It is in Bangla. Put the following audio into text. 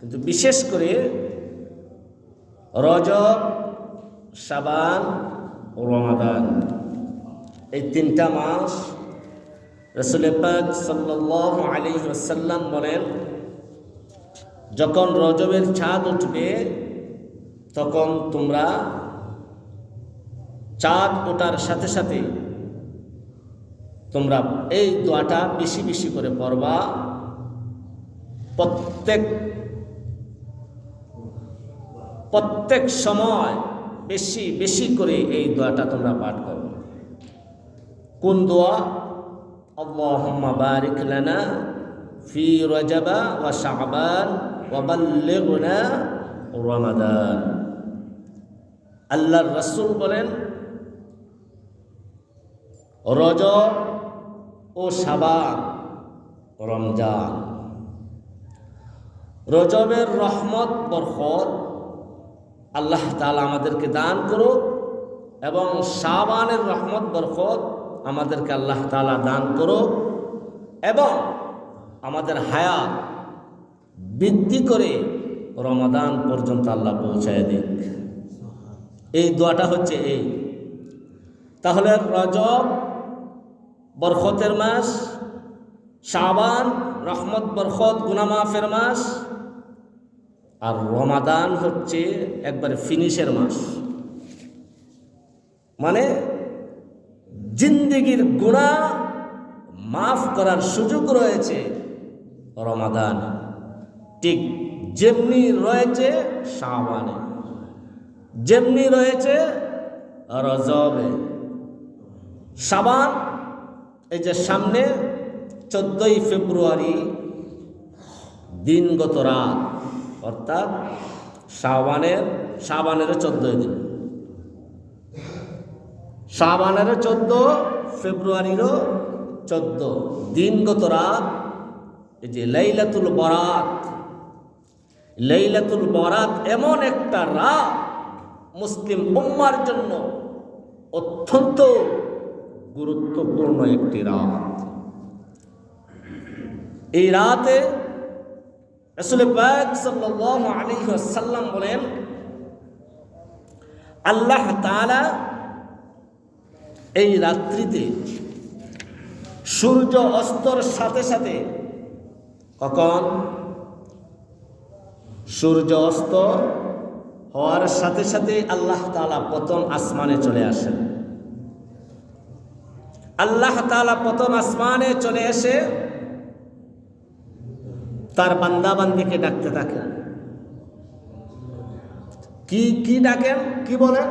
কিন্তু বিশেষ করে রজব, শাবান ও রমাদান, এই তিনটা মাস রাসূল পাক সাল্লাল্লাহু আলাইহি ওয়াসাল্লাম বলেন, যখন রজবের চাঁদ উঠবে তখন তোমরা চাঁদ ওঠার সাথে সাথে তোমরা এই দোয়াটা বেশি বেশি করে পড়বা। প্রত্যেক সময় বেশি বেশি করে এই দোয়াটা তোমরা পাঠ করো। কোন দোয়া? আল্লাহুম্মা বারিক লানা ফি রজবা ওয়া শাবান ওয়া বাল্লিগনা রমাদান। আল্লাহর রাসূল বলেন, রজব ও শাবান, রমজান, রজবের রহমত বরকত আল্লাহ তাআলা আমাদেরকে দান করুক, এবং শাবানের রহমত বরকত আমাদেরকে আল্লাহ তাআলা দান করুক, এবং আমাদের হায়াত বৃদ্ধি করে রমাদান পর্যন্ত আল্লাহ পৌঁছায় দিক। এই দোয়াটা হচ্ছে এই। তাহলে রজব বরকতের মাস, শাবান রহমত বরকত গুনাহ মাফের মাস, আর রমাদান হচ্ছে একবারে ফিনিশের মাস। মানে জিন্দেগির গুনাহ মাফ করার সুযোগ রয়েছে রমাদান, ঠিক যেমনি রয়েছে শাবানে, যেমনি রয়েছে রজবে। শাবান এই যে সামনে 14ই ফেব্রুয়ারি দিনগত রাত, অর্থাৎ শাবানের 14 দিন, শাবানের 14, ফেব্রুয়ারিরও 14 দিনগত রাত। এই যে লাইলাতুল বরাত, লাইলাতুল বরাত এমন একটা রাত মুসলিম উম্মার জন্য অত্যন্ত গুরুত্বপূর্ণ একটি রাত। এই রাতে রাসূল পাক সাল্লাল্লাহু আলাইহি ওয়াসাল্লাম বলেন, আল্লাহ তাআলা এই রাত্রিতে সূর্য অস্তর সাথে সাথে, কখন? সূর্য অস্ত হওয়ার সাথে সাথে আল্লাহ তাআলা প্রথম আসমানে চলে আসেন। আল্লাহ তাআলা প্রথম আসমানে চলে এসে তার বান্দা বান্দীকে ডাকতে থাকেন। কি ডাকেন? কি বলেন?